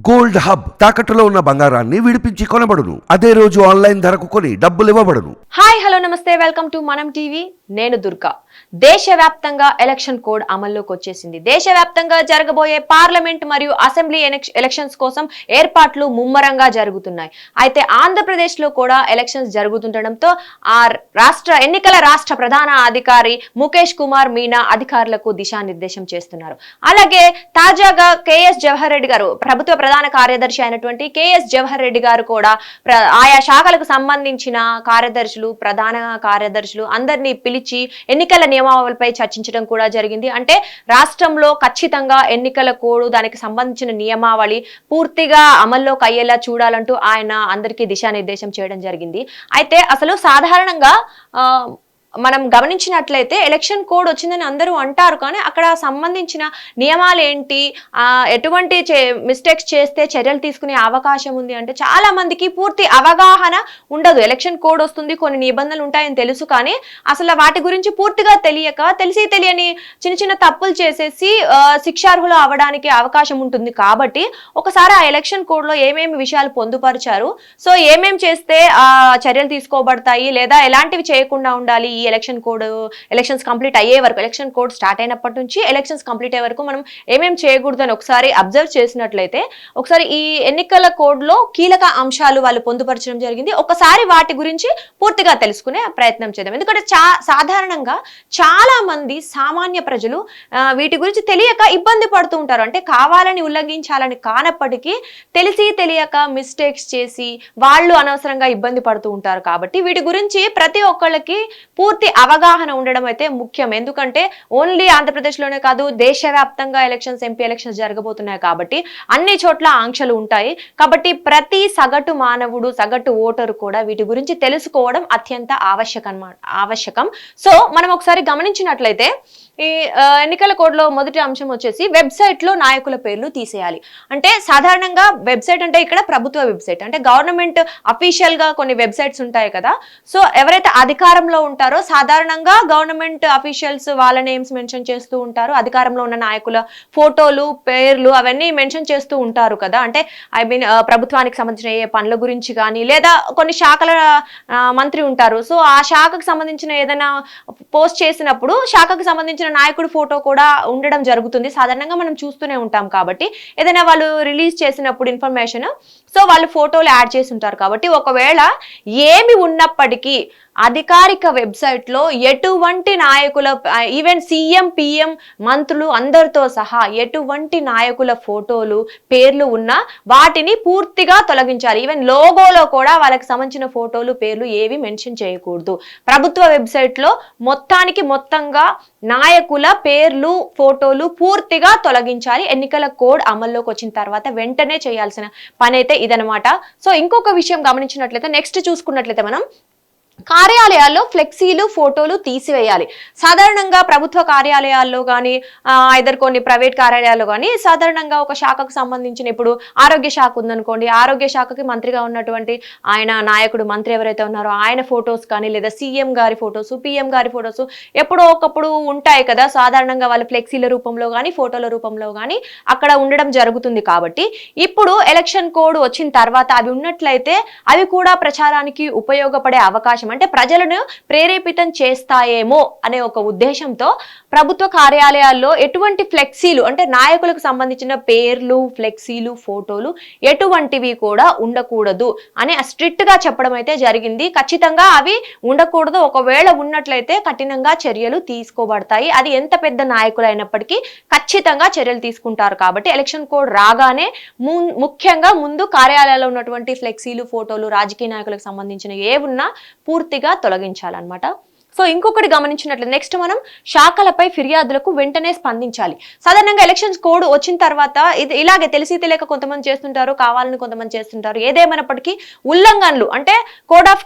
Gold hub తాకట్టులో ఉన్న బంగారాన్ని విడిపించి కొనబడును. అదే రోజు ఆన్లైన్ ధరకు కొని డబ్బులు ఇవ్వబడును. హాయ్ హలో నమస్తే, వెల్కమ్ టు మనం టీవీ. నేను దుర్గా. దేశవ్యాప్తంగా ఎలక్షన్ కోడ్ అమల్లోకి వచ్చేసింది. దేశవ్యాప్తంగా జరగబోయే పార్లమెంట్ మరియు అసెంబ్లీ ఎలక్షన్స్ కోసం ఏర్పాట్లు ముమ్మరంగా జరుగుతున్నాయి. అయితే ఆంధ్రప్రదేశ్ లో కూడా ఎలక్షన్స్ జరుగుతుండటంతో ఆ ఎన్నికల రాష్ట్ర ప్రధాన అధికారి ముఖేష్ కుమార్ మీనా అధికారులకు దిశానిర్దేశం చేస్తున్నారు. అలాగే తాజాగా కేఎస్ జవహర్ రెడ్డి గారు, ప్రభుత్వ ప్రధాన కార్యదర్శి అయినటువంటి కేఎస్ జవహర్ రెడ్డి గారు కూడా ఆయా శాఖలకు సంబంధించిన కార్యదర్శులు, ప్రధాన కార్యదర్శులు అందరినీ పిలిచి ఎన్నికల నియమావళిపై చర్చించడం కూడా జరిగింది. అంటే రాష్ట్రంలో ఖచ్చితంగా ఎన్నికల కోడ్, దానికి సంబంధించిన నియమావళి పూర్తిగా అమల్లోకి అయ్యేలా చూడాలంటూ ఆయన అందరికీ దిశానిర్దేశం చేయడం జరిగింది. అయితే అసలు సాధారణంగా మనం గమనించినట్లయితే ఎలక్షన్ కోడ్ వచ్చిందని అందరూ అంటారు, కానీ అక్కడ సంబంధించిన నియమాలు ఏంటి, ఎటువంటి మిస్టేక్స్ చేస్తే చర్యలు తీసుకునే అవకాశం ఉంది అంటే చాలా మందికి పూర్తి అవగాహన ఉండదు. ఎలక్షన్ కోడ్ వస్తుంది, కొన్ని నిబంధనలు ఉంటాయని తెలుసు, కానీ అసలు వాటి గురించి పూర్తిగా తెలియక తెలియని చిన్న చిన్న తప్పులు చేసేసి శిక్షార్హులు అవడానికి అవకాశం ఉంటుంది. కాబట్టి ఒకసారి ఆ ఎలక్షన్ కోడ్ లో ఏమేమి విషయాలు పొందుపరిచారు, సో ఏమేమి చేస్తే చర్యలు తీసుకోబడతాయి లేదా ఎలాంటివి చేయకుండా ఉండాలి, ఈ ఎలక్షన్స్ కంప్లీట్ అయ్యే వరకు, ఎలక్షన్ కోడ్ స్టార్ట్ అయినప్పటి నుంచి ఎలక్షన్స్ కంప్లీట్ అయ్యే వరకు మనం ఏమేం చేయకూడదు అని ఒకసారి అబ్జర్వ్ చేసినట్లయితే, ఒకసారి ఈ ఎన్నికల కోడ్ లో కీలక అంశాలు వాళ్ళు పొందుపరచడం జరిగింది. ఒకసారి వాటి గురించి పూర్తిగా తెలుసుకునే ప్రయత్నం చేద్దాం. ఎందుకంటే సాధారణంగా చాలా మంది సామాన్య ప్రజలు వీటి గురించి తెలియక ఇబ్బంది పడుతూ ఉంటారు. అంటే కావాలని ఉల్లంఘించాలని కానప్పటికీ తెలియక మిస్టేక్స్ చేసి వాళ్ళు అనవసరంగా ఇబ్బంది పడుతూ ఉంటారు. కాబట్టి వీటి గురించి ప్రతి ఒక్కళ్ళకి పూర్తి అవగాహన ఉండడం అయితే ముఖ్యం. ఎందుకంటే ఓన్లీ ఆంధ్రప్రదేశ్ లోనే కాదు, దేశవ్యాప్తంగా ఎంపీ ఎలక్షన్స్ జరగబోతున్నాయి కాబట్టి అన్ని చోట్ల ఆంక్షలు ఉంటాయి. కాబట్టి ప్రతి సగటు మానవుడు, సగటు ఓటరు కూడా వీటి గురించి తెలుసుకోవడం అత్యంత ఆవశ్యకం. సో మనం ఒకసారి గమనించినట్లయితే ఈ ఎన్నికల కోడ్ లో మొదటి అంశం వచ్చేసి వెబ్సైట్ లో నాయకుల పేర్లు తీసేయాలి. అంటే సాధారణంగా వెబ్సైట్ అంటే ఇక్కడ ప్రభుత్వ వెబ్సైట్, అంటే గవర్నమెంట్ అఫీషియల్ గా కొన్ని వెబ్సైట్స్ ఉంటాయి కదా. సో ఎవరైతే అధికారంలో ఉంటారో సాధారణంగా గవర్నమెంట్ అఫీషియల్స్ వాళ్ళ నేమ్స్ మెన్షన్ చేస్తూ ఉంటారు. అధికారంలో ఉన్న నాయకుల ఫోటోలు, పేర్లు అవన్నీ మెన్షన్ చేస్తూ ఉంటారు కదా. అంటే ప్రభుత్వానికి సంబంధించిన ఏ పనుల గురించి కానీ, లేదా కొన్ని శాఖల మంత్రి ఉంటారు, సో ఆ శాఖకు సంబంధించిన ఏదైనా పోస్ట్ చేసినప్పుడు శాఖకు సంబంధించిన నాయకుడు ఫోటో కూడా ఉండడం జరుగుతుంది. సాధారణంగా మనం చూస్తూనే ఉంటాం. కాబట్టి ఏదైనా వాళ్ళు రిలీజ్ చేసినప్పుడు ఇన్ఫర్మేషన్, సో వాళ్ళు ఫోటోలు యాడ్ చేసి ఉంటారు. కాబట్టి ఒకవేళ ఏమి ఉన్నప్పటికీ అధికారిక వెబ్సైట్ లో ఎటువంటి నాయకుల, ఈవెన్ సీఎం, పిఎం, మంత్రులు అందరితో సహా ఎటువంటి నాయకుల ఫోటోలు, పేర్లు ఉన్నా వాటిని పూర్తిగా తొలగించాలి. ఈవెన్ లోగోలో కూడా వాళ్ళకి సంబంధించిన ఫోటోలు, పేర్లు ఏవి మెన్షన్ చేయకూడదు. ప్రభుత్వ వెబ్సైట్ లో మొత్తంగా నాయకుల పేర్లు, ఫోటోలు పూర్తిగా తొలగించాలి. ఎన్నికల కోడ్ అమల్లోకి వచ్చిన తర్వాత వెంటనే చేయాల్సిన పని అయితే ఇదనమాట. సో ఇంకొక విషయం గమనించినట్లయితే, నెక్స్ట్ చూసుకున్నట్లయితే మనం కార్యాలయాల్లో ఫ్లెక్సీలు, ఫోటోలు తీసివేయాలి. సాధారణంగా ప్రభుత్వ కార్యాలయాల్లో కానీ కొన్ని ప్రైవేట్ కార్యాలయాల్లో కానీ సాధారణంగా ఒక శాఖకు సంబంధించిన, ఇప్పుడు ఆరోగ్య శాఖ ఉందనుకోండి, ఆరోగ్య శాఖకి మంత్రిగా ఉన్నటువంటి ఆయన నాయకుడు, మంత్రి ఎవరైతే ఉన్నారో ఆయన ఫొటోస్ కానీ, లేదా సీఎం గారి ఫొటోస్, పిఎం గారి ఫొటోస్ ఎప్పుడో ఒకప్పుడు ఉంటాయి కదా. సాధారణంగా వాళ్ళు ఫ్లెక్సీల రూపంలో కానీ, ఫోటోల రూపంలో కానీ అక్కడ ఉండడం జరుగుతుంది. కాబట్టి ఇప్పుడు ఎలక్షన్ కోడ్ వచ్చిన తర్వాత అవి ఉన్నట్లయితే అవి కూడా ప్రచారానికి ఉపయోగపడే అవకాశం, అంటే ప్రజలను ప్రేరేపితం చేస్తాయేమో అనే ఒక ఉద్దేశంతో ప్రభుత్వ కార్యాలయాల్లో ఎటువంటి ఫ్లెక్సీలు, అంటే నాయకులకు సంబంధించిన పేర్లు, ఫ్లెక్సీలు, ఫోటోలు ఎటువంటివి కూడా ఉండకూడదు అని స్ట్రిక్ట్ గా చెప్పడం అయితే జరిగింది. ఖచ్చితంగా అవి ఉండకూడదు. ఒకవేళ ఉన్నట్లయితే కఠినంగా చర్యలు తీసుకోబడతాయి. అది ఎంత పెద్ద నాయకులు అయినప్పటికీ ఖచ్చితంగా చర్యలు తీసుకుంటారు. కాబట్టి ఎలక్షన్ కోడ్ రాగానే ముఖ్యంగా ముందు కార్యాలయాల్లో ఉన్నటువంటి ఫ్లెక్సీలు, ఫోటోలు, రాజకీయ నాయకులకు సంబంధించిన ఏవున్నా పూర్తిగా తొలగించాలన్నమాట. సో ఇంకొకటి గమనించినట్లయితే నెక్స్ట్ మనం శాఖలపై ఫిర్యాదులకు వెంటనే స్పందించాలి. సాధారణంగా ఎలక్షన్స్ కోడ్ వచ్చిన తర్వాత ఇది ఇలాగే తెలియక కొంతమంది చేస్తుంటారు, కావాలని కొంతమంది చేస్తుంటారు. ఏదేమైనప్పటికీ ఉల్లంఘనలు, అంటే కోడ్ ఆఫ్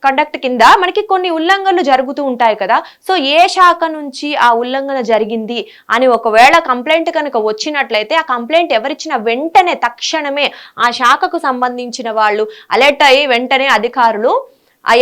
కండక్ట్ కింద మనకి కొన్ని ఉల్లంఘనలు జరుగుతూ ఉంటాయి కదా. సో ఏ శాఖ నుంచి ఆ ఉల్లంఘన జరిగింది అని ఒకవేళ కంప్లైంట్ కనుక వచ్చినట్లయితే ఆ కంప్లైంట్ ఎవరిచ్చినా వెంటనే తక్షణమే ఆ శాఖకు సంబంధించిన వాళ్ళు అలర్ట్ అయ్యి వెంటనే అధికారులు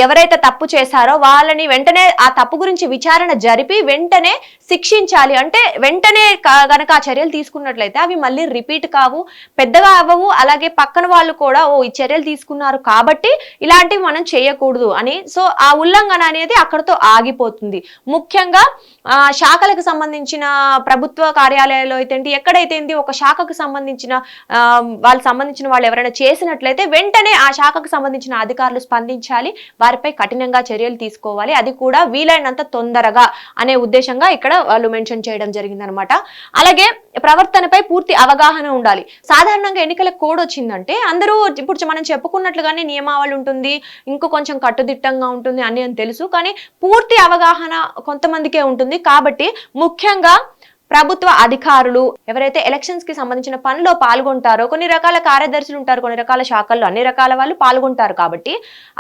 ఎవరైతే తప్పు చేశారో వాళ్ళని వెంటనే ఆ తప్పు గురించి విచారణ జరిపి వెంటనే శిక్షించాలి. అంటే వెంటనే గనక ఆ చర్యలు తీసుకున్నట్లయితే అవి మళ్ళీ రిపీట్ కావు, పెద్దగా అవ్వవు. అలాగే పక్కన వాళ్ళు కూడా ఈ చర్యలు తీసుకున్నారు కాబట్టి ఇలాంటివి మనం చేయకూడదు అని. సో ఆ ఉల్లంఘన అనేది అక్కడతో ఆగిపోతుంది. ముఖ్యంగా శాఖలకు సంబంధించిన ప్రభుత్వ కార్యాలయాల్లో అయితే ఎక్కడైతే ఒక శాఖకు సంబంధించిన వాళ్ళు ఎవరైనా చేసినట్లయితే వెంటనే ఆ శాఖకు సంబంధించిన అధికారులు స్పందించాలి, వారిపై కఠినంగా చర్యలు తీసుకోవాలి, అది కూడా వీలైనంత తొందరగా అనే ఉద్దేశంగా ఇక్కడ వాళ్ళు మెన్షన్ చేయడం జరిగిందనమాట. అలాగే ప్రవర్తనపై పూర్తి అవగాహన ఉండాలి. సాధారణంగా ఎన్నికల కోడ్ వచ్చిందంటే అందరూ ఇప్పుడు మనం చెప్పుకున్నట్లుగానే నియమావళి ఉంటుంది, ఇంకో కొంచెం కట్టుదిట్టంగా ఉంటుంది అని తెలుసు. కానీ పూర్తి అవగాహన కొంతమందికే ఉంటుంది. కాబట్టి ముఖ్యంగా ప్రభుత్వ అధికారులు ఎవరైతే ఎలక్షన్స్ కి సంబంధించిన పనిలో పాల్గొంటారో, కొన్ని రకాల కార్యదర్శులు ఉంటారు, కొన్ని రకాల శాఖల్లో అన్ని రకాల వాళ్ళు పాల్గొంటారు. కాబట్టి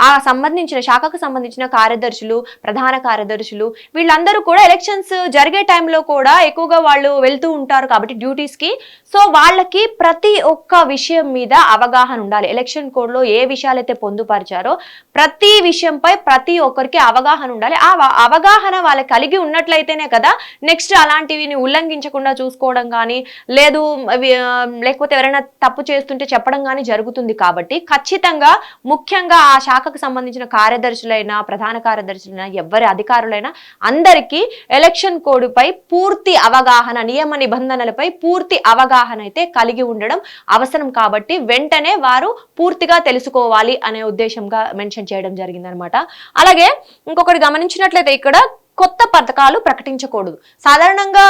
ఆ సంబంధించిన శాఖకు సంబంధించిన కార్యదర్శులు, ప్రధాన కార్యదర్శులు వీళ్ళందరూ కూడా ఎలక్షన్స్ జరిగే టైంలో కూడా ఎక్కువగా వాళ్ళు వెళ్తూ ఉంటారు కాబట్టి డ్యూటీస్ కి. సో వాళ్ళకి ప్రతి ఒక్క విషయం మీద అవగాహన ఉండాలి. ఎలక్షన్ కోడ్ లో ఏ విషయాలైతే పొందుపరిచారో ప్రతి విషయంపై ప్రతి ఒక్కరికి అవగాహన ఉండాలి. ఆ అవగాహన వాళ్ళకి కలిగి ఉన్నట్లయితేనే కదా నెక్స్ట్ అలాంటివి ఉల్లంఘించకుండా చూసుకోవడం కానీ లేకపోతే ఎవరైనా తప్పు చేస్తుంటే చెప్పడం కానీ జరుగుతుంది. కాబట్టి ఖచ్చితంగా ముఖ్యంగా ఆ శాఖకు సంబంధించిన కార్యదర్శులైనా, ప్రధాన కార్యదర్శులైనా, ఎవరి అధికారులైనా అందరికీ ఎలక్షన్ కోడ్ పై పూర్తి అవగాహన, నియమ నిబంధనలపై పూర్తి అవగాహన అయితే కలిగి ఉండడం అవసరం. కాబట్టి వెంటనే వారు పూర్తిగా తెలుసుకోవాలి అనే ఉద్దేశంగా మెన్షన్ చేయడం జరిగిందనమాట. అలాగే ఇంకొకటి గమనించినట్లయితే ఇక్కడ కొత్త పథకాలు ప్రకటించకూడదు. సాధారణంగా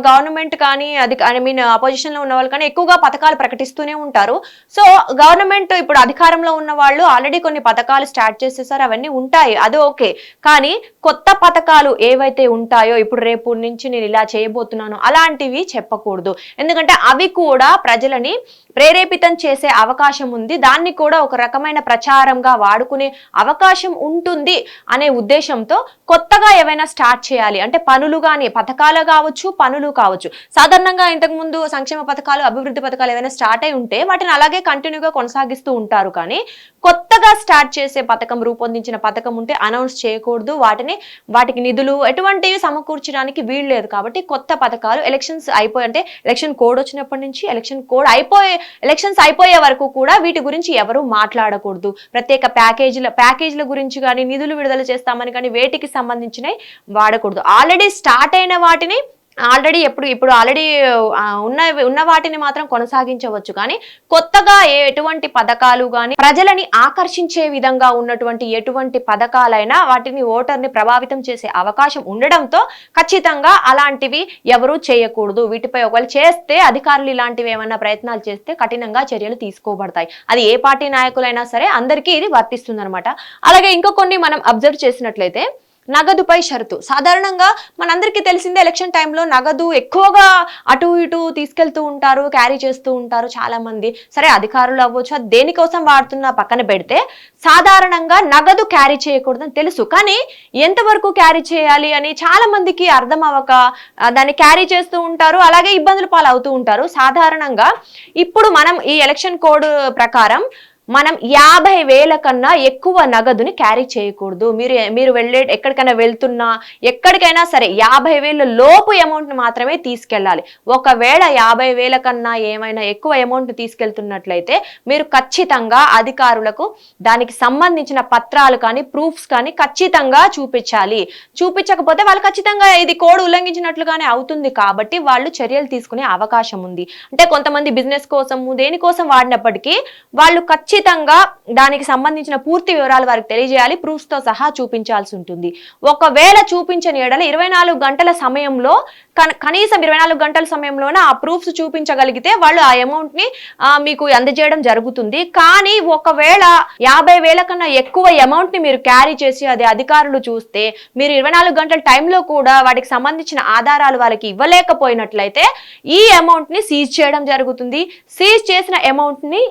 గవర్నమెంట్ కానీ అపోజిషన్ లో ఉన్న వాళ్ళు కానీ ఎక్కువగా పథకాలు ప్రకటిస్తూనే ఉంటారు. సో గవర్నమెంట్ ఇప్పుడు అధికారంలో ఉన్న వాళ్ళు ఆల్రెడీ కొన్ని పథకాలు స్టార్ట్ చేసేసారు, అవన్నీ ఉంటాయి, అది ఓకే. కానీ కొత్త పథకాలు ఏవైతే ఉంటాయో ఇప్పుడు రేపు నుంచి నేను ఇలా చేయబోతున్నాను అలాంటివి చెప్పకూడదు. ఎందుకంటే అవి కూడా ప్రజలని ప్రేరేపితం చేసే అవకాశం ఉంది, దాన్ని కూడా ఒక రకమైన ప్రచారంగా వాడుకునే అవకాశం ఉంటుంది అనే ఉద్దేశంతో కొత్తగా ఏవైనా స్టార్ట్ చేయాలి. అంటే పనులు కానీ పథకాలు కావచ్చు, పనులు కావచ్చు. సాధారణంగా ఇంతకు ముందు సంక్షేమ పథకాలు, అభివృద్ధి పథకాలు ఏవైనా స్టార్ట్ అయి ఉంటే వాటిని అలాగే కంటిన్యూగా కొనసాగిస్తూ ఉంటారు. కానీ కొత్తగా స్టార్ట్ చేసే పథకం, రూపొందించిన పథకం ఉంటే అనౌన్స్ చేయకూడదు, వాటికి నిధులు ఎటువంటివి సమకూర్చడానికి వీలు లేదు. కాబట్టి కొత్త పథకాలు ఎలక్షన్స్ అంటే ఎలక్షన్ కోడ్ వచ్చినప్పటి నుంచి ఎలక్షన్స్ అయిపోయే వరకు కూడా వీటి గురించి ఎవరు మాట్లాడకూడదు. ప్రత్యేక ప్యాకేజీల గురించి కానీ, నిధులు విడుదల చేస్తామని కానీ వేటికి సంబంధించినవి వాడకూడదు. ఆల్రెడీ స్టార్ట్ అయిన వాటిని ఇప్పుడు ఆల్రెడీ ఉన్న వాటిని మాత్రం కొనసాగించవచ్చు. కానీ కొత్తగా ఎటువంటి పథకాలు కానీ ప్రజలని ఆకర్షించే విధంగా ఉన్నటువంటి ఎటువంటి పథకాలైనా వాటిని ఓటర్ని ప్రభావితం చేసే అవకాశం ఉండడంతో ఖచ్చితంగా అలాంటివి ఎవరూ చేయకూడదు. వీటిపై ఒకవేళ చేస్తే అధికారులు ఇలాంటివి ఏమైనా ప్రయత్నాలు చేస్తే కఠినంగా చర్యలు తీసుకోబడతాయి. అది ఏ పార్టీ నాయకులైనా సరే అందరికీ ఇది వర్తిస్తుంది అనమాట. అలాగే ఇంకో కొన్ని మనం అబ్జర్వ్ చేసినట్లయితే నగదుపై షరతు. సాధారణంగా మనందరికీ తెలిసిందే ఎలక్షన్ టైంలో నగదు ఎక్కువగా అటు ఇటు తీసుకెళ్తూ ఉంటారు, క్యారీ చేస్తూ ఉంటారు చాలా మంది. సరే అధికారులు అవ్వచ్చు, అది దేనికోసం వాడుతున్నా పక్కన పెడితే సాధారణంగా నగదు క్యారీ చేయకూడదని తెలుసు. కానీ ఎంతవరకు క్యారీ చేయాలి అని చాలా మందికి అర్థం అవ్వక దాన్ని క్యారీ చేస్తూ ఉంటారు, అలాగే ఇబ్బందులు పాలవుతూ ఉంటారు. సాధారణంగా ఇప్పుడు మనం ఈ ఎలక్షన్ కోడ్ ప్రకారం మనం 50,000 కన్నా ఎక్కువ నగదుని క్యారీ చేయకూడదు. మీరు ఎక్కడికైనా వెళ్తున్నా ఎక్కడికైనా సరే 50,000 లోపు అమౌంట్ మాత్రమే తీసుకెళ్ళాలి. ఒకవేళ 50,000 కన్నా ఏమైనా ఎక్కువ అమౌంట్ తీసుకెళ్తున్నట్లయితే మీరు ఖచ్చితంగా అధికారులకు దానికి సంబంధించిన పత్రాలు కానీ, ప్రూఫ్స్ కానీ ఖచ్చితంగా చూపించాలి. చూపించకపోతే వాళ్ళు ఖచ్చితంగా ఇది కోడ్ ఉల్లంఘించినట్లుగానే అవుతుంది. కాబట్టి వాళ్ళు చర్యలు తీసుకునే అవకాశం ఉంది. అంటే కొంతమంది బిజినెస్ కోసము దేనికోసం వాడినప్పటికీ వాళ్ళు ఖచ్చితంగా దానికి సంబంధించిన పూర్తి వివరాలు వారికి తెలియజేయాలి, ప్రూఫ్స్ తో సహా చూపించాల్సి ఉంటుంది. ఒకవేళ చూపించని ఎడల 24 గంటల సమయంలో కనీసం 24 గంటల సమయంలోనే ఆ ప్రూఫ్స్ చూపించగలిగితే వాళ్ళు ఆ అమౌంట్ ని మీకు అందజేయడం జరుగుతుంది. కానీ ఒకవేళ 50,000 కన్నా ఎక్కువ అమౌంట్ ని మీరు క్యారీ చేసి అది అధికారులు చూస్తే మీరు 24 గంటల టైంలో కూడా వాటికి సంబంధించిన ఆధారాలు వాళ్ళకి ఇవ్వలేకపోయినట్లయితే ఈ అమౌంట్ ని సీజ్ చేయడం జరుగుతుంది. సీజ్ చేసిన అమౌంట్ ని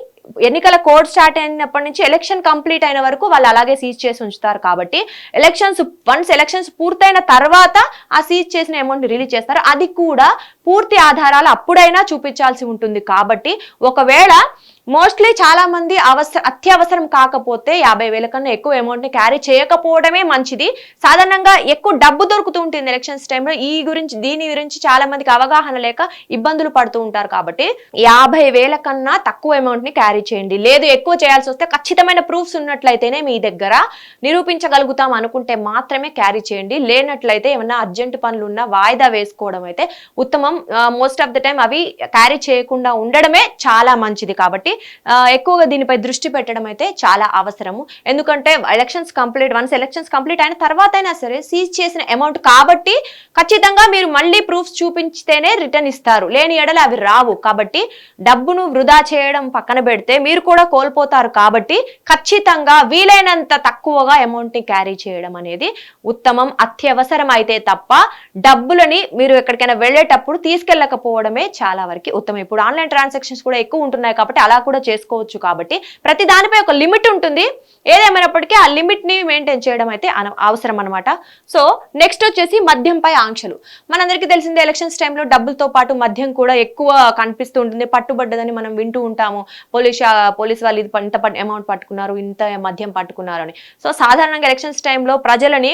ఎన్నికల కోడ్ స్టార్ట్ అయినప్పటి నుంచి ఎలక్షన్ కంప్లీట్ అయిన వరకు వాళ్ళు అలాగే సీజ్ చేసి ఉంచుతారు. కాబట్టి ఎలక్షన్స్ పూర్తయిన తర్వాత ఆ సీజ్ చేసిన అమౌంట్ రిలీజ్ చేస్తారు. అది కూడా పూర్తి ఆధారాలు అప్పుడైనా చూపించాల్సి ఉంటుంది. కాబట్టి ఒకవేళ మోస్ట్లీ చాలా మంది అత్యవసరం కాకపోతే 50,000 కన్నా ఎక్కువ అమౌంట్ ని క్యారీ చేయకపోవడమే మంచిది. సాధారణంగా ఎక్కువ డబ్బు దొరుకుతూ ఉంటుంది ఎలక్షన్స్ టైంలో. దీని గురించి చాలా మందికి అవగాహన లేక ఇబ్బందులు పడుతూ ఉంటారు. కాబట్టి 50,000 కన్నా తక్కువ అమౌంట్ ని క్యారీ చేయండి. లేదు ఎక్కువ చేయాల్సి వస్తే ఖచ్చితమైన ప్రూఫ్స్ ఉన్నట్లయితేనే మీ దగ్గర నిరూపించగలుగుతాం అనుకుంటే మాత్రమే క్యారీ చేయండి. లేనట్లయితే ఏమన్నా అర్జెంట్ పనులు ఉన్నా వాయిదా వేసుకోవడం అయితే ఉత్తమం. మోస్ట్ ఆఫ్ ద టైం అవి క్యారీ చేయకుండా ఉండడమే చాలా మంచిది. కాబట్టి ఎక్కువగా దీనిపై దృష్టి పెట్టడం అయితే చాలా అవసరము. ఎందుకంటే వన్స్ ఎలక్షన్స్ కంప్లీట్ అయిన తర్వాత అయినా సరే సీజ్ చేసిన అమౌంట్ కాబట్టి ఖచ్చితంగా మీరు మళ్ళీ ప్రూఫ్స్ చూపించితేనే రిటర్న్ ఇస్తారు. లేని ఎడల అవి రావు. కాబట్టి డబ్బును వృధా చేయడం పక్కన పెడితే మీరు కూడా కోల్పోతారు. కాబట్టి ఖచ్చితంగా వీలైనంత తక్కువగా అమౌంట్ ని క్యారీ చేయడం అనేది ఉత్తమం. అత్యవసరం అయితే తప్ప డబ్బులని మీరు ఎక్కడికైనా వెళ్ళేటప్పుడు తీసుకెళ్ళకపోవడమే చాలా వరకు ఉత్తమం. ఇప్పుడు ఆన్లైన్ ట్రాన్సాక్షన్స్ కూడా ఎక్కువ ఉంటున్నాయి కాబట్టి అలా కూడా చేసుకోవచ్చు. కాబట్టి ప్రతి దానిపై ఒక లిమిట్ ఉంటుంది. ఏదేమైనప్పటికీ ఆ లిమిట్ ని మెయింటైన్ చేయడం అయితే అవసరం అనమాట. సో నెక్స్ట్ వచ్చేసి మద్యంపై ఆంక్షలు. మనందరికీ తెలిసిందే ఎలక్షన్స్ టైంలో డబ్బులతో పాటు మద్యం కూడా ఎక్కువ కనిపిస్తూ ఉంటుంది. పట్టుబడ్డదని మనం వింటూ ఉంటాము. పోలీస్ వాళ్ళు ఇంత అమౌంట్ పట్టుకున్నారు, ఇంత మద్యం పట్టుకున్నారు అని. సో సాధారణంగా ఎలక్షన్స్ టైంలో ప్రజలని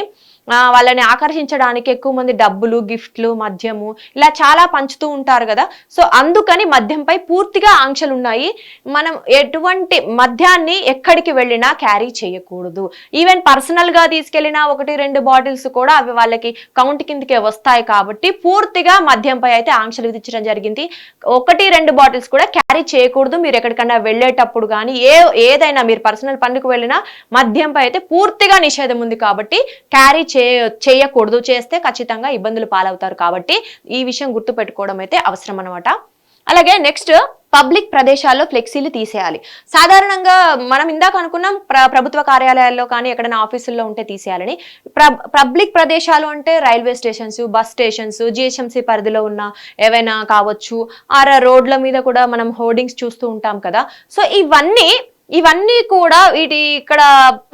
వాళ్ళని ఆకర్షించడానికి ఎక్కువ మంది డబ్బులు, గిఫ్ట్లు, మద్యము ఇలా చాలా పంచుతూ ఉంటారు కదా. సో అందుకని మద్యంపై పూర్తిగా ఆంక్షలు ఉన్నాయి. మనం ఎటువంటి మద్యాన్ని ఎక్కడికి వెళ్ళినా క్యారీ చేయకూడదు. ఈవెన్ పర్సనల్ గా తీసుకెళ్లినా 1-2 బాటిల్స్ కూడా అవి వాళ్ళకి కౌంట్ కిందకే వస్తాయి. కాబట్టి పూర్తిగా మద్యంపై అయితే ఆంక్షలు విధించడం జరిగింది. 1-2 బాటిల్స్ కూడా క్యారీ చేయకూడదు. మీరు ఎక్కడికన్నా వెళ్ళేటప్పుడు కానీ ఏదైనా మీరు పర్సనల్ పనులకు వెళ్ళినా మద్యంపై అయితే పూర్తిగా నిషేధం ఉంది. కాబట్టి క్యారీ చేయకూడదు. చేస్తే ఖచ్చితంగా ఇబ్బందులు పాలవుతారు. కాబట్టి ఈ విషయం గుర్తు పెట్టుకోవడం అయితే అవసరం అనమాట. అలాగే నెక్స్ట్ పబ్లిక్ ప్రదేశాల్లో ఫ్లెక్సీలు తీసేయాలి. సాధారణంగా మనం ఇందాక అనుకున్నాం ప్రభుత్వ కార్యాలయాల్లో కానీ ఎక్కడైనా ఆఫీసుల్లో ఉంటే తీసేయాలని. పబ్లిక్ ప్రదేశాలు అంటే railway stations, bus stations, GHMC పరిధిలో ఉన్న ఏవైనా కావచ్చు. రోడ్ల మీద కూడా మనం హోర్డింగ్స్ చూస్తూ ఉంటాం కదా. సో ఇవన్నీ కూడా ఇక్కడ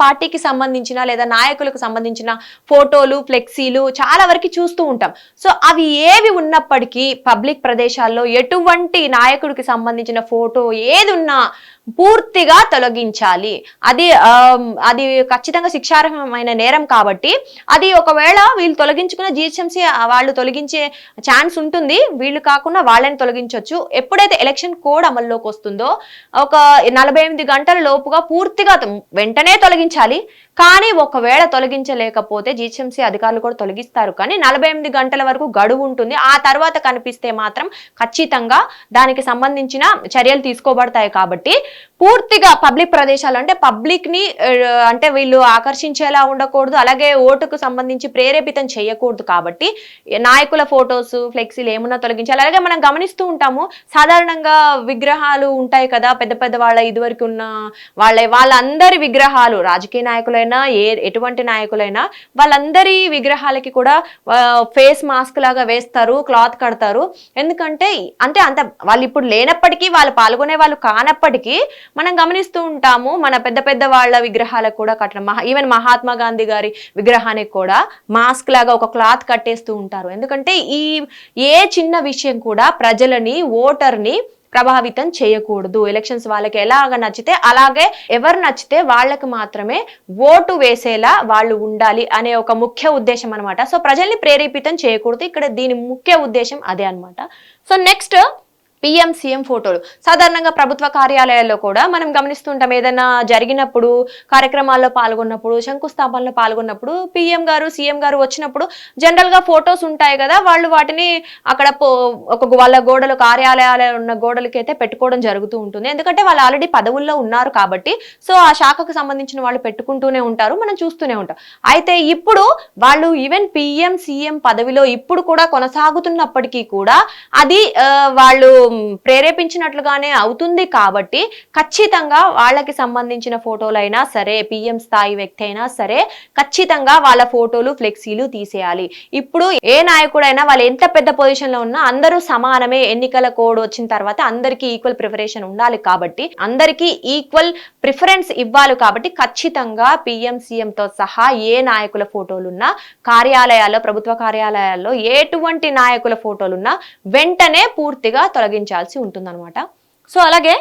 పార్టీకి సంబంధించిన లేదా నాయకులకు సంబంధించిన ఫోటోలు, ఫ్లెక్సీలు చాలా వరకు చూస్తూ ఉంటాం. సో అవి ఏవి ఉన్నప్పటికీ పబ్లిక్ ప్రదేశాల్లో ఎటువంటి నాయకుడికి సంబంధించిన ఫోటో ఏది ఉన్నా పూర్తిగా తొలగించాలి. అది ఖచ్చితంగా శిక్షార్హమైన నేరం. కాబట్టి అది ఒకవేళ వీళ్ళు తొలగించుకున్న జిహెచ్ఎంసీ వాళ్ళు తొలగించే ఛాన్స్ ఉంటుంది. వీళ్ళు కాకుండా వాళ్ళని తొలగించవచ్చు. ఎప్పుడైతే ఎలక్షన్ కోడ్ అమల్లోకి వస్తుందో ఒక 48 గంటల లోపుగా పూర్తిగా వెంటనే తొలగించాలి. కానీ ఒకవేళ తొలగించలేకపోతే జిహెచ్ఎంసీ అధికారులు కూడా తొలగిస్తారు. కానీ 48 గంటల వరకు గడువు ఉంటుంది. ఆ తర్వాత కనిపిస్తే మాత్రం ఖచ్చితంగా దానికి సంబంధించిన చర్యలు తీసుకోబడతాయి. కాబట్టి పూర్తిగా పబ్లిక్ ప్రదేశాలు అంటే పబ్లిక్ ని అంటే వీళ్ళు ఆకర్షించేలా ఉండకూడదు. అలాగే ఓటుకు సంబంధించి ప్రేరేపితం చేయకూడదు. కాబట్టి నాయకుల ఫొటోస్, ఫ్లెక్సీలు ఏమున్నా తొలగించాలి. అలాగే మనం గమనిస్తూ ఉంటాము, సాధారణంగా విగ్రహాలు ఉంటాయి కదా, పెద్ద పెద్ద వాళ్ళ ఇదివరకు ఉన్న వాళ్ళందరి విగ్రహాలు, రాజకీయ నాయకులైనా ఎటువంటి నాయకులైనా వాళ్ళందరి విగ్రహాలకి కూడా ఫేస్ మాస్క్ లాగా వేస్తారు, క్లాత్ కడతారు. ఎందుకంటే అంత వాళ్ళు ఇప్పుడు లేనప్పటికీ, వాళ్ళు పాల్గొనే వాళ్ళు కానప్పటికీ మనం గమనిస్తూ ఉంటాము మన పెద్ద పెద్ద వాళ్ళ విగ్రహాలకు కూడా కట్టడం. ఈవెన్ మహాత్మా గాంధీ గారి విగ్రహానికి కూడా మాస్క్ లాగా ఒక క్లాత్ కట్టేస్తూ ఉంటారు. ఎందుకంటే ఏ చిన్న విషయం కూడా ప్రజలని, ఓటర్ని ప్రభావితం చేయకూడదు. ఎలక్షన్స్ వాళ్ళకి ఎలాగ నచ్చితే అలాగే, ఎవరు నచ్చితే వాళ్ళకి మాత్రమే ఓటు వేసేలా వాళ్ళు ఉండాలి అనే ఒక ముఖ్య ఉద్దేశం అనమాట. సో ప్రజల్ని ప్రేరేపితం చేయకూడదు. ఇక్కడ దీని ముఖ్య ఉద్దేశం అదే అనమాట. సో నెక్స్ట్ పిఎం సీఎం ఫోటోలు. సాధారణంగా ప్రభుత్వ కార్యాలయాల్లో కూడా మనం గమనిస్తుంటాం, ఏదైనా జరిగినప్పుడు, కార్యక్రమాల్లో పాల్గొన్నప్పుడు, శంకుస్థాపనలో పాల్గొన్నప్పుడు పిఎం గారు, సీఎం గారు వచ్చినప్పుడు జనరల్ గా ఫొటోస్ ఉంటాయి కదా, వాళ్ళు వాటిని అక్కడ వాళ్ళ గోడలు, కార్యాలయాలు ఉన్న గోడలకి అయితే పెట్టుకోవడం జరుగుతూ ఉంటుంది. ఎందుకంటే వాళ్ళు ఆల్రెడీ పదవుల్లో ఉన్నారు కాబట్టి. సో ఆ శాఖకు సంబంధించిన వాళ్ళు పెట్టుకుంటూనే ఉంటారు, మనం చూస్తూనే ఉంటాం. అయితే ఇప్పుడు వాళ్ళు ఈవెన్ పిఎం సీఎం పదవిలో ఇప్పుడు కూడా కొనసాగుతున్నప్పటికీ కూడా అది వాళ్ళు ప్రేరేపించినట్లుగానే అవుతుంది. కాబట్టి ఖచ్చితంగా వాళ్ళకి సంబంధించిన ఫోటోలైనా సరే, పిఎం స్థాయి వ్యక్తి అయినా సరే ఖచ్చితంగా వాళ్ళ ఫోటోలు, ఫ్లెక్సీలు తీసేయాలి. ఇప్పుడు ఏ నాయకుడైనా వాళ్ళు ఎంత పెద్ద పొజిషన్ లో ఉన్నా అందరూ సమానమే. ఎన్నికల కోడ్ వచ్చిన తర్వాత అందరికీ ఈక్వల్ ప్రిఫరేషన్ ఉండాలి. కాబట్టి అందరికీ ఈక్వల్ ప్రిఫరెన్స్ ఇవ్వాలి. కాబట్టి ఖచ్చితంగా పిఎం సీఎం తో సహా ఏ నాయకుల ఫోటోలున్నా, కార్యాలయాల్లో, ప్రభుత్వ కార్యాలయాల్లో ఎటువంటి నాయకుల ఫోటోలున్నా వెంటనే పూర్తిగా తొలగించాల్సి ఉంటుందన్నమాట. సో అలాగే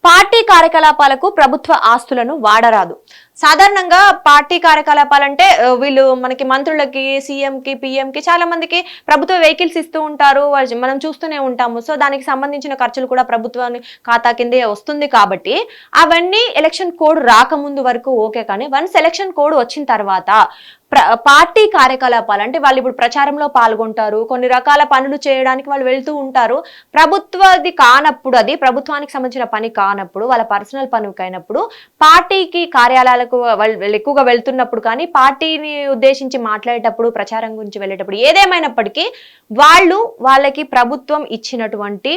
పార్టీ కార్యకలాపాలకు ప్రభుత్వ ఆస్తులను వాడరాదు. సాధారణంగా పార్టీ కార్యకలాపాలంటే వీళ్ళు మనకి మంత్రులకి, సీఎంకి, పిఎంకి చాలా మందికి ప్రభుత్వ వెహికల్స్ ఇస్తూ ఉంటారు, మనం చూస్తూనే ఉంటాము. సో దానికి సంబంధించిన ఖర్చులు కూడా ప్రభుత్వాన్ని ఖాతా కిందే వస్తుంది కాబట్టి అవన్నీ ఎలక్షన్ కోడ్ రాకముందు వరకు ఓకే. కానీ వన్స్ ఎలక్షన్ కోడ్ వచ్చిన తర్వాత పార్టీ కార్యకలాపాలు అంటే వాళ్ళు ఇప్పుడు ప్రచారంలో పాల్గొంటారు, కొన్ని రకాల పనులు చేయడానికి వాళ్ళు వెళ్తూ ఉంటారు. ప్రభుత్వది కానప్పుడు, అది ప్రభుత్వానికి సంబంధించిన పని కానప్పుడు, వాళ్ళ పర్సనల్ పనికి అయినప్పుడు, పార్టీకి కార్యాలయాలకు వాళ్ళు ఎక్కువగా వెళ్తున్నప్పుడు, కానీ పార్టీని ఉద్దేశించి మాట్లాడేటప్పుడు, ప్రచారం గురించి వెళ్ళేటప్పుడు, ఏదేమైనప్పటికీ వాళ్ళకి ప్రభుత్వం ఇచ్చినటువంటి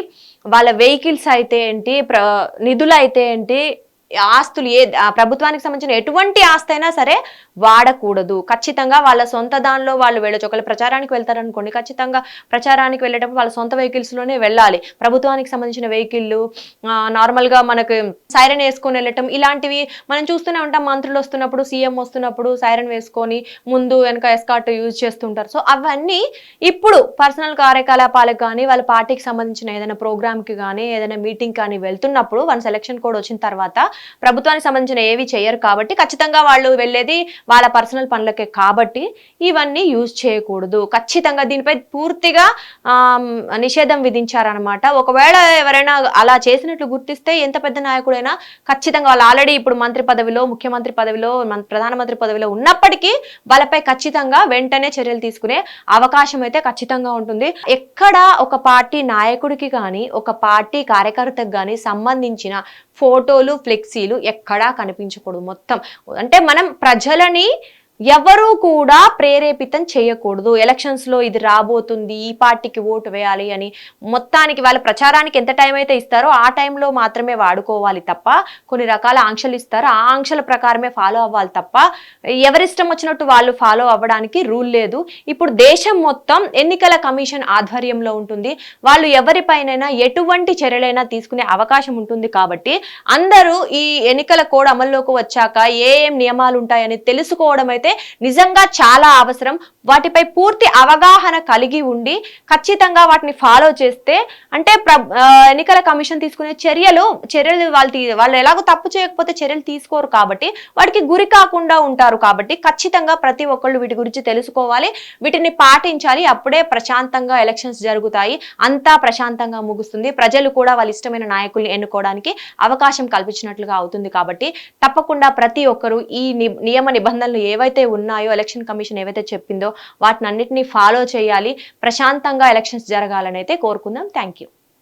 వాళ్ళ వెహికల్స్ అయితే ఏంటి, నిధులు అయితే ఏంటి, ఆస్తులు ప్రభుత్వానికి సంబంధించిన ఎటువంటి ఆస్తి అయినా సరే వాడకూడదు. ఖచ్చితంగా వాళ్ళ సొంత దానిలో వాళ్ళు వెళ్ళొచ్చు. ఒకవేళ ప్రచారానికి వెళ్తారనుకోండి, ఖచ్చితంగా ప్రచారానికి వెళ్ళేటప్పుడు వాళ్ళ సొంత వెహికల్స్ లోనే వెళ్ళాలి. ప్రభుత్వానికి సంబంధించిన వెహికల్ నార్మల్ గా మనకు సైరన్ వేసుకొని వెళ్ళటం ఇలాంటివి మనం చూస్తూనే ఉంటాం. మంత్రులు వస్తున్నప్పుడు, సీఎం వస్తున్నప్పుడు సైరన్ వేసుకొని ముందు వెనక ఎస్కార్ట్ యూజ్ చేస్తుంటారు. సో అవన్నీ ఇప్పుడు పర్సనల్ కార్యకలాపాలకు కానీ, వాళ్ళ పార్టీకి సంబంధించిన ఏదైనా ప్రోగ్రామ్ కి కానీ, ఏదైనా మీటింగ్ కానీ వెళ్తున్నప్పుడు వన్స్ ఎలక్షన్ కోడ్ వచ్చిన తర్వాత ప్రభుత్వానికి సంబంధించిన ఏవి చేయరు కాబట్టి ఖచ్చితంగా వాళ్ళు వెళ్ళేది వాళ్ళ పర్సనల్ పనులకే కాబట్టి ఇవన్నీ యూజ్ చేయకూడదు. ఖచ్చితంగా దీనిపై పూర్తిగా నిషేధం విధించారనమాట. ఒకవేళ ఎవరైనా అలా చేసినట్లు గుర్తిస్తే ఎంత పెద్ద నాయకుడైనా ఖచ్చితంగా వాళ్ళు ఆల్రెడీ ఇప్పుడు మంత్రి పదవిలో, ముఖ్యమంత్రి పదవిలో, ప్రధానమంత్రి పదవిలో ఉన్నప్పటికీ వాళ్ళపై ఖచ్చితంగా వెంటనే చర్యలు తీసుకునే అవకాశం అయితే ఖచ్చితంగా ఉంటుంది. ఎక్కడ ఒక పార్టీ నాయకుడికి కానీ, ఒక పార్టీ కార్యకర్తకు కానీ సంబంధించిన ఫోటోలు, ఫ్లెక్సీలు ఎక్కడా కనిపించకూడదు. మొత్తం అంటే మనం ప్రజలని ఎవరు కూడా ప్రేరేపితం చేయకూడదు. ఎలక్షన్స్ లో ఇది రాబోతుంది, ఈ పార్టీకి ఓటు వేయాలి అని మొత్తానికి వాళ్ళ ప్రచారానికి ఎంత టైం అయితే ఇస్తారో ఆ టైంలో మాత్రమే వాడుకోవాలి తప్ప, కొన్ని రకాల ఆంక్షలు ఇస్తారు, ఆ ఆంక్షల ప్రకారమే ఫాలో అవ్వాలి తప్ప ఎవరిష్టం వచ్చినట్టు వాళ్ళు ఫాలో అవ్వడానికి రూల్ లేదు. ఇప్పుడు దేశం మొత్తం ఎన్నికల కమిషన్ ఆధ్వర్యంలో ఉంటుంది. వాళ్ళు ఎవరిపైనైనా ఎటువంటి చర్యలైనా తీసుకునే అవకాశం ఉంటుంది కాబట్టి అందరూ ఈ ఎన్నికల కోడ్ అమల్లోకి వచ్చాక ఏం నియమాలు ఉంటాయని తెలుసుకోవడం అయితే నిజంగా చాలా అవసరం. వాటిపై పూర్తి అవగాహన కలిగి ఉండి ఖచ్చితంగా వాటిని ఫాలో చేస్తే అంటే ఎన్నికల కమిషన్ తీసుకునే చర్యలు వాళ్ళు ఎలాగో తప్పు చేయకపోతే చర్యలు తీసుకోరు కాబట్టి వాటికి గురి కాకుండా ఉంటారు. కాబట్టి ఖచ్చితంగా ప్రతి ఒక్కళ్ళు వీటి గురించి తెలుసుకోవాలి, వీటిని పాటించాలి. అప్పుడే ప్రశాంతంగా ఎలక్షన్స్ జరుగుతాయి, అంతా ప్రశాంతంగా ముగుస్తుంది. ప్రజలు కూడా వాళ్ళ ఇష్టమైన నాయకుల్ని ఎన్నుకోవడానికి అవకాశం కల్పించినట్లుగా అవుతుంది. కాబట్టి తప్పకుండా ప్రతి ఒక్కరు ఈ నియమ నిబంధనలు ఏవైతే ఉన్నాయో, ఎలక్షన్ కమిషన్ ఏవైతే చెప్పిందో వాటిని అన్నిటినీ ఫాలో చేయాలి. ప్రశాంతంగా ఎలక్షన్స్ జరగాలని అయితే కోరుకుందాం. Thank you.